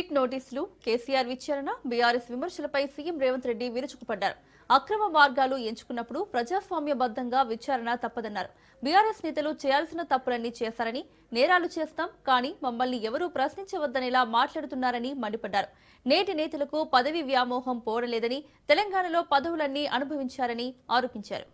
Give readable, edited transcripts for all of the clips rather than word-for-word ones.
Fake నోటీసులు, కేసీఆర్ విచారణ, BRS విమర్శలపై CM Revanth Reddy విరుచుకుపడ్డారు. అక్రమ మార్గాలు ఎంచుకున్నప్పుడు ప్రజాస్వామ్యబద్ధంగా విచారణ తప్పదన్నారు. బీఆర్ఎస్ నేతలు చేయాల్సిన తప్పులన్నీ చేశారని, నేరాలు చేస్తాం కానీ మమ్మల్ని ఎవరూ ప్రశ్నించవద్దనేలా మాట్లాడుతున్నారని మండిపడ్డారు. నేటి నేతలకు పదవి వ్యామోహం పోరలేదని, తెలంగాణలో పదవులన్నీ అనుభవించారని ఆరోపించారు.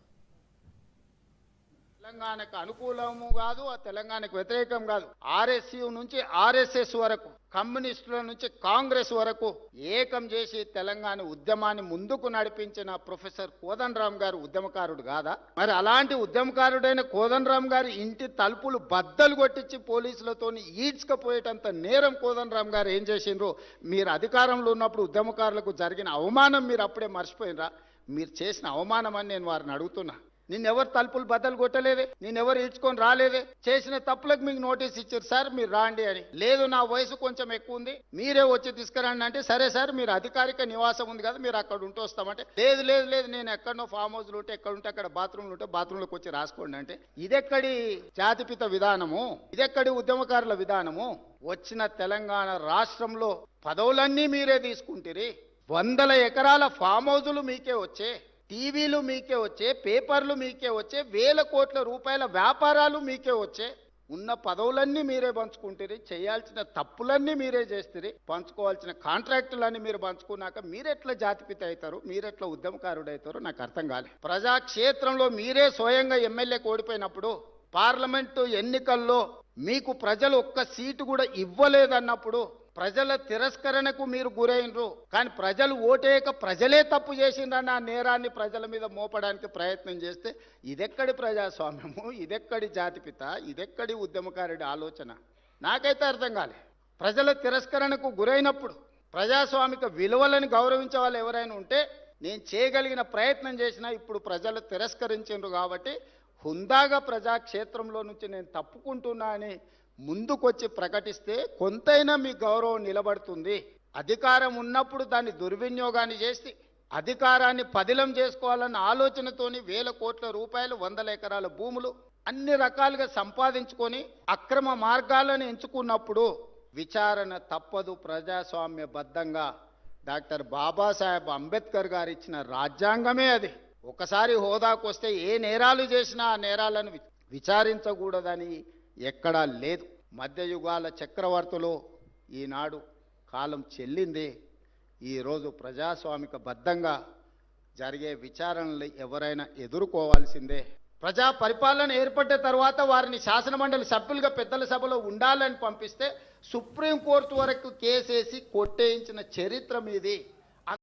తెలంగాణకు అనుకూలము కాదు, ఆ తెలంగాణకు వ్యతిరేకం కాదు. ఆర్ఎస్యు నుంచి ఆర్ఎస్ఎస్ వరకు, కమ్యూనిస్టుల నుంచి కాంగ్రెస్ వరకు ఏకం చేసి తెలంగాణ ఉద్యమాన్ని ముందుకు నడిపించిన ప్రొఫెసర్ కోదండరామ్ గారు ఉద్యమకారుడు కాదా? మరి అలాంటి ఉద్యమకారుడైన కోదండరామ్ గారి ఇంటి తలుపులు బద్దలు కొట్టించి పోలీసులతో ఈడ్చుకపోయేటంత నేరం కోదండరామ్ గారు ఏం చేసిండ్రు? మీరు అధికారంలో ఉన్నప్పుడు ఉద్యమకారులకు జరిగిన అవమానం మీరు అప్పుడే మర్చిపోయినరా? మీరు చేసిన అవమానం అని నేను వారిని అడుగుతున్నా. నిన్నెవరు తలుపులు బద్దలు కొట్టలేదే, నేనెవరు ఈడ్చుకొని రాలేదే. చేసిన తప్పులకు మీకు నోటీస్ ఇచ్చారు, సార్ మీరు రాండి అని. లేదు నా వయసు కొంచెం ఎక్కువ ఉంది, మీరే వచ్చి తీసుకురండి అంటే, సరే సార్ మీరు అధికారిక నివాసం ఉంది కదా మీరు అక్కడ ఉంటూ వస్తామంటే, లేదు లేదు లేదు నేను ఎక్కడనో ఫామ్ హౌస్లు ఉంటే ఎక్కడ ఉంటే అక్కడ బాత్రూమ్లు ఉంటే బాత్రూంలోకి వచ్చి రాసుకోండి అంటే, ఇదెక్కడి జాతిపిత విధానము? ఇదెక్కడి ఉద్యమకారుల విధానము? వచ్చిన తెలంగాణ రాష్ట్రంలో పదవులన్నీ మీరే తీసుకుంటారు. 100 ఎకరాల ఫామ్ హౌజులు మీకే వచ్చే, టీవీలు మీకే వచ్చే, పేపర్లు మీకే వచ్చే, 1000 కోట్ల రూపాయల వ్యాపారాలు మీకే వచ్చే. ఉన్న పదవులన్నీ మీరే పంచుకుంటారు, చేయాల్సిన తప్పులన్నీ మీరే చేస్తారు, పంచుకోవాల్సిన కాంట్రాక్టులన్నీ మీరు పంచుకున్నాక మీరెట్లా జాతిపిత అవుతారు, మీరెట్లా ఉద్యమకారుడు అవుతారో నాకు అర్థం కాలే. ప్రజాక్షేత్రంలో మీరే స్వయంగా ఎమ్మెల్యేకి ఓడిపోయినప్పుడు, పార్లమెంటు ఎన్నికల్లో మీకు ప్రజలు ఒక్క సీటు కూడా ఇవ్వలేదన్నప్పుడు ప్రజల తిరస్కరణకు మీరు గురైనరు. కానీ ప్రజలు ఓటేయక ప్రజలే తప్పు చేసిండ్రన్న నేరాన్ని ప్రజల మీద మోపడానికి ప్రయత్నం చేస్తే ఇదెక్కడి ప్రజాస్వామ్యము, ఇదెక్కడి జాతిపిత, ఇదెక్కడి ఉద్యమకారుడి ఆలోచన? నాకైతే అర్థం కాలే. ప్రజల తిరస్కరణకు గురైనప్పుడు ప్రజాస్వామిక విలువలను గౌరవించే వాళ్ళు ఎవరైనా ఉంటే నేను చేయగలిగిన ప్రయత్నం చేసినా, ఇప్పుడు ప్రజలు తిరస్కరించిండ్రు కాబట్టి హుందాగా ప్రజాక్షేత్రంలో నుంచి నేను తప్పుకుంటున్నా అని ముందుకొచ్చి ప్రకటిస్తే కొంతైనా మీ గౌరవం నిలబడుతుంది. అధికారం ఉన్నప్పుడు దాన్ని దుర్వినియోగాన్ని చేసి అధికారాన్ని పదిలం చేసుకోవాలన్న ఆలోచనతోని 1000 కోట్ల రూపాయలు, 100 ఎకరాల భూములు అన్ని రకాలుగా సంపాదించుకొని అక్రమ మార్గాలను ఎంచుకున్నప్పుడు విచారణ తప్పదు. ప్రజాస్వామ్యబద్ధంగా డాక్టర్ బాబాసాహెబ్ అంబేద్కర్ గారు ఇచ్చిన రాజ్యాంగమే అది. ఒకసారి హోదాకు వస్తే ఏ నేరాలు చేసినా ఆ నేరాలను విచారించకూడదని ఎక్కడా లేదు. మధ్యయుగాల చక్రవర్తులు ఈనాడు కాలం చెల్లింది. ఈరోజు ప్రజాస్వామిక బద్ధంగా జరిగే విచారణలు ఎవరైనా ఎదుర్కోవాల్సిందే. ప్రజా పరిపాలన ఏర్పడ్డ తర్వాత వారిని శాసనమండలి సభ్యులుగా పెద్దల సభలో ఉండాలని పంపిస్తే సుప్రీంకోర్టు వరకు కేసేసి కొట్టేయించిన చరిత్ర మీది.